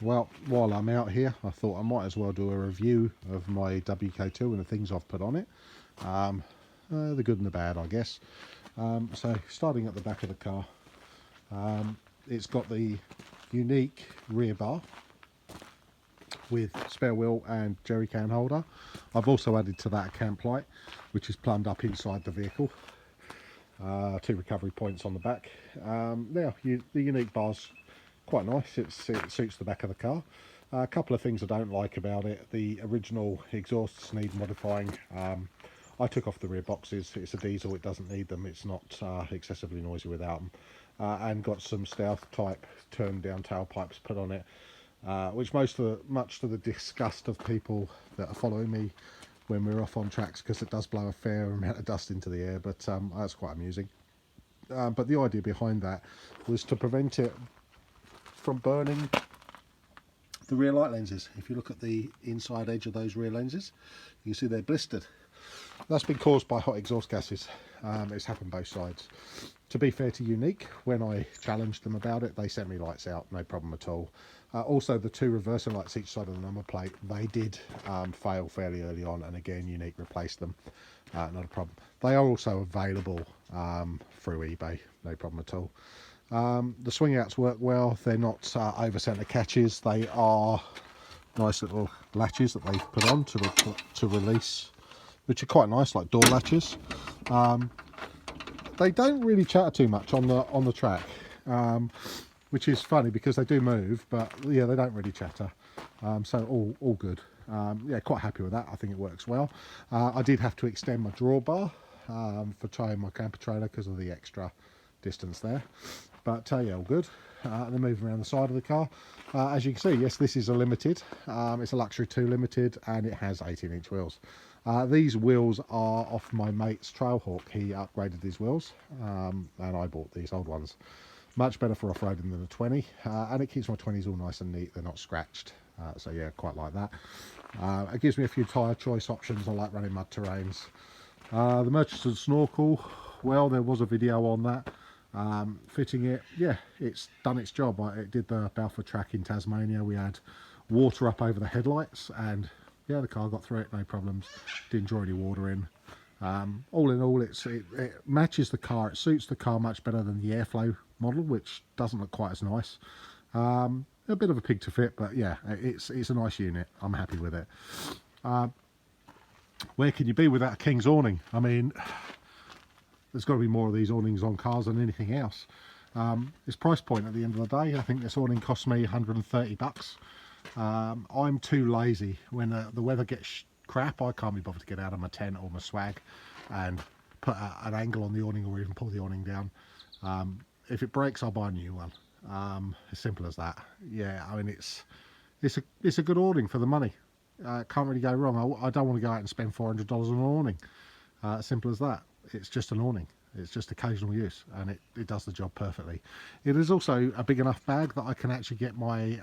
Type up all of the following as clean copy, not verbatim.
Well, while I'm out here, I thought I might as well do a review of my WK2 and the things I've put on it. Um, the good and the bad, I guess. So, starting at the back of the car, it's got the unique rear bar with spare wheel and jerry can holder. I've also added to that a camp light, which is plumbed up inside the vehicle. Two recovery points on the back. The unique bar's quite nice. It suits the back of the car. A couple of things I don't like about it. The original exhausts need modifying. I took off the rear boxes. It's a diesel, it doesn't need them. It's not excessively noisy without them. And got some Stealth type turned down tailpipes put on it, which much to the disgust of people that are following me when we're off on tracks, because it does blow a fair amount of dust into the air, but that's quite amusing. But the idea behind that was to prevent it from burning the rear light lenses. If you look at the inside edge of those rear lenses, you can see they're blistered. That's been caused by hot exhaust gases. It's happened both sides. To be fair to Unique, when I challenged them about it, they sent me lights out, no problem at all. Also, the two reversing lights each side of the number plate, they did fail fairly early on, and again, Unique replaced them. Not a problem. They are also available through eBay, no problem at all. The swing outs work well. They're not over centre catches. They are nice little latches that they've put on to release, which are quite nice, like door latches. They don't really chatter too much on the track, which is funny because they do move, but yeah, they don't really chatter. So all good. Yeah, quite happy with that. I think it works well. I did have to extend my drawbar for towing my camper trailer because of the extra distance there. But yeah, all good. And then moving around the side of the car, as you can see, yes, this is a limited. It's a Luxury 2 limited, and it has 18-inch wheels. These wheels are off my mate's Trailhawk. He upgraded his wheels, and I bought these old ones. Much better for off-roading than a 20, and it keeps my 20s all nice and neat. They're not scratched, so yeah, quite like that. It gives me a few tyre choice options. I like running mud terrains. The Murchison snorkel, well, there was a video on that. Fitting it, yeah, it's done its job. It did the Balfour track in Tasmania. We had water up over the headlights, and yeah, the car got through it, no problems. Didn't draw any water in. All in all, it matches the car. It suits the car much better than the Airflow model, which doesn't look quite as nice. A bit of a pig to fit, but yeah, it's a nice unit. I'm happy with it. Where can you be without a King's awning? I mean, there's got to be more of these awnings on cars than anything else. This price point at the end of the day, I think this awning cost me 130 bucks. I'm too lazy. When the weather gets crap, I can't be bothered to get out of my tent or my swag and put an angle on the awning or even pull the awning down. If it breaks, I'll buy a new one. As simple as that. Yeah, I mean, it's a good awning for the money. Can't really go wrong. I don't want to go out and spend $400 on an awning. Simple as that. It's just an awning. It's just occasional use, and it does the job perfectly. It is also a big enough bag that I can actually get my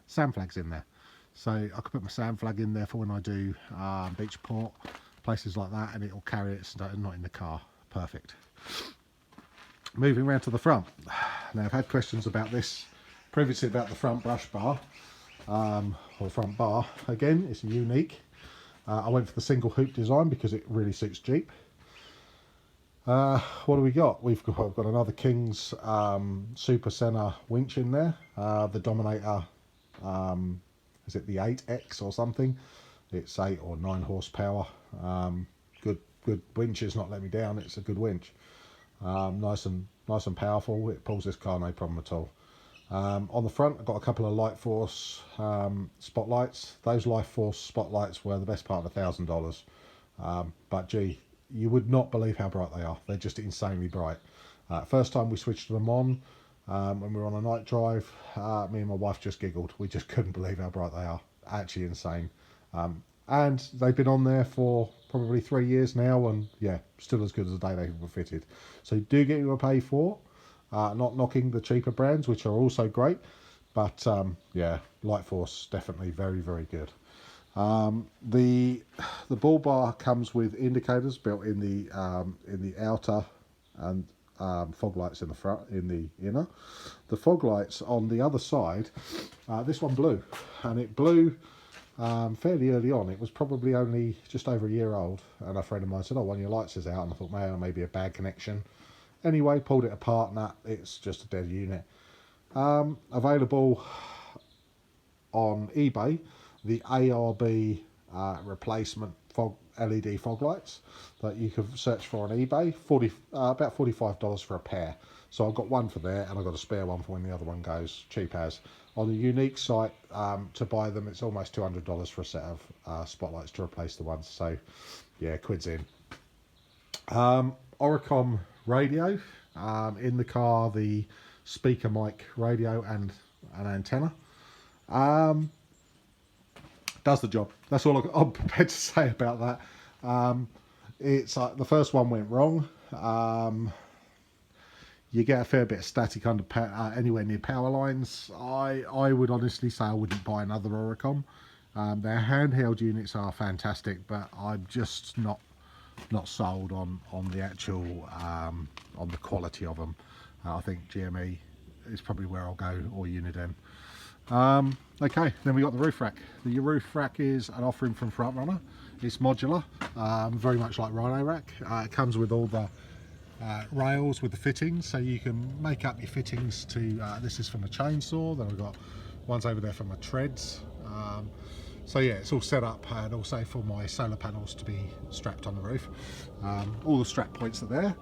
sand flags in there. So I can put my sand flag in there for when I do Beachport, places like that, and it will carry it so not in the car. Perfect. Moving around to the front. Now, I've had questions about this previously about the front brush bar, or front bar. Again, it's unique. I went for the single hoop design because it really suits Jeep. What do we got? We've got another King's Super Senna winch in there. The Dominator, is it the 8X or something? It's 8 or 9 horsepower. Good winch. It's not let me down. It's a good winch. Nice and powerful. It pulls this car no problem at all. On the front, I've got a couple of Light Force spotlights. Those Light Force spotlights were the best part of $1,000. But gee, you would not believe how bright they are. They're just insanely bright. First time we switched them on, when we were on a night drive, me and my wife just giggled. We just couldn't believe how bright they are. Actually insane. And they've been on there for probably 3 years now, and yeah, still as good as the day they were fitted. So you do get your pay for. Not knocking the cheaper brands, which are also great, but yeah, Light Force definitely very, very good. The bull bar comes with indicators built in the outer and fog lights in the front, in the inner. The fog lights on the other side, this one blew, and it blew fairly early on. It was probably only just over a year old, and a friend of mine said, "Oh, one of your lights is out," and I thought, "Man, maybe a bad connection." Anyway, pulled it apart, and it's just a dead unit. Available on eBay, the ARB replacement LED fog lights that you can search for on eBay, about $45 for a pair. So I've got one for there, and I've got a spare one for when the other one goes, cheap as. On the Unique site, to buy them, it's almost $200 for a set of spotlights to replace the ones. So yeah, quid's in. Oricom radio, in the car, the speaker mic radio and an antenna. Does the job. That's all I'm prepared to say about that. It's like the first one went wrong. You get a fair bit of static under anywhere near power lines. I would honestly say I wouldn't buy another Oricom. Their handheld units are fantastic, but I'm just not sold on the actual on the quality of them. I think GME is probably where I'll go, or Uniden. Okay, then we got the roof rack. The roof rack is an offering from Front Runner. It's modular, very much like Rhino rack. It comes with all the rails with the fittings, so you can make up your fittings to, this is from a chainsaw, then I've got ones over there for my treads. So yeah, it's all set up, and also for my solar panels to be strapped on the roof. All the strap points are there.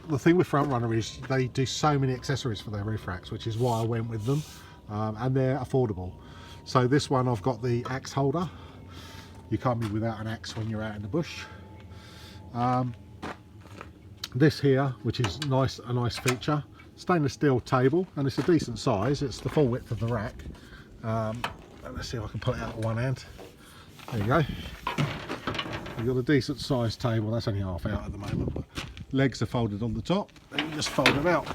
The thing with Front Runner is they do so many accessories for their roof racks, which is why I went with them, and they're affordable. So this one, I've got the axe holder. You can't be without an axe when you're out in the bush. This here, which is a nice feature, stainless steel table, and it's a decent size. It's the full width of the rack. Let's see if I can put it out with one hand. There you go. You've got a decent sized table. That's only half out at the moment, but legs are folded on the top, and you just fold it out.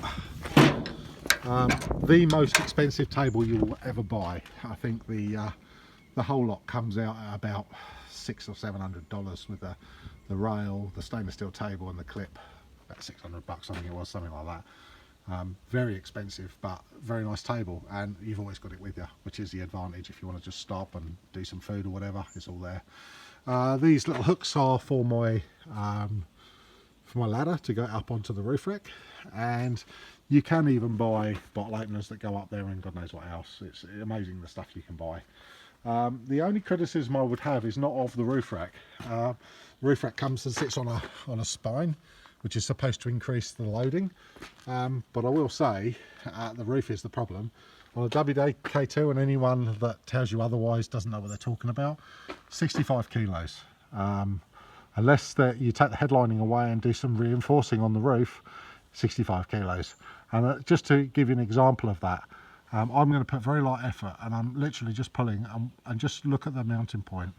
The most expensive table you will ever buy. I think the whole lot comes out at about $600 or $700 with the rail, the stainless steel table, and the clip. About $600, I think it was, something like that. Very expensive, but very nice table, and you've always got it with you, which is the advantage. If you want to just stop and do some food or whatever, it's all there. These little hooks are for my ladder to go up onto the roof rack, and you can even buy bottle openers that go up there, and God knows what else. It's amazing the stuff you can buy. The only criticism I would have is not of the roof rack. The roof rack comes and sits on a spine, which is supposed to increase the loading, but I will say the roof is the problem. On a WK2, and anyone that tells you otherwise doesn't know what they're talking about, 65 kilos. Unless you take the headlining away and do some reinforcing on the roof, 65 kilos. And just to give you an example of that, I'm going to put very light effort, and I'm literally just pulling, and just look at the mounting point.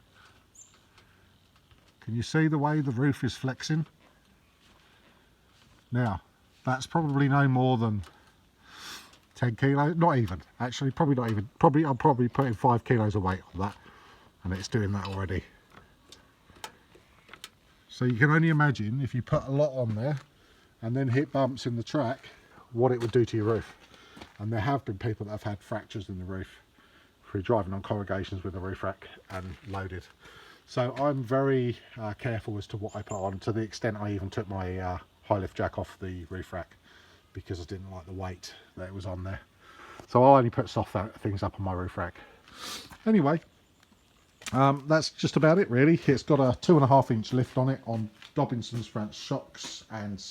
Can you see the way the roof is flexing? Now, that's probably no more than 10 kilos, not even, actually, probably not even. I'm probably putting 5 kilos of weight on that, and it's doing that already. So you can only imagine if you put a lot on there and then hit bumps in the track, what it would do to your roof. And there have been people that have had fractures in the roof through driving on corrugations with the roof rack and loaded. So I'm very careful as to what I put on, to the extent I even took my high lift jack off the roof rack because I didn't like the weight that it was on there. So I'll only put soft things up on my roof rack. Anyway, that's just about it really. It's got a 2.5-inch lift on it on Dobinson's front shocks and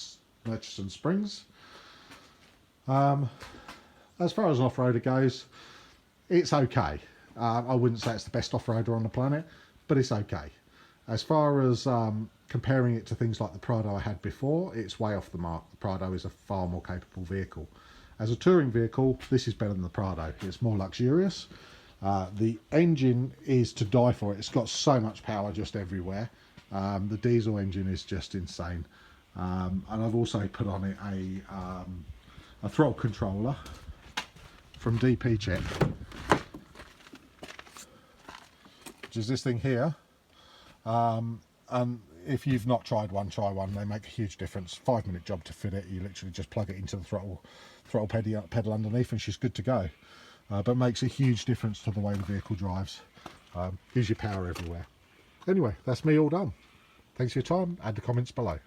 Murchison springs. As far as an off-roader goes, it's okay. I wouldn't say it's the best off-roader on the planet, but it's okay. As far as comparing it to things like the Prado I had before, it's way off the mark. The Prado is a far more capable vehicle. As a touring vehicle, this is better than the Prado. It's more luxurious. The engine is to die for. It's got so much power just everywhere. The diesel engine is just insane. And I've also put on it a throttle controller from DP Check, which is this thing here. And if you've not tried one, try one. They make a huge difference. 5-minute job to fit it. You literally just plug it into the throttle pedal underneath and she's good to go. But makes a huge difference to the way the vehicle drives. Gives you power everywhere. Anyway, that's me all done. Thanks for your time. Add the comments below.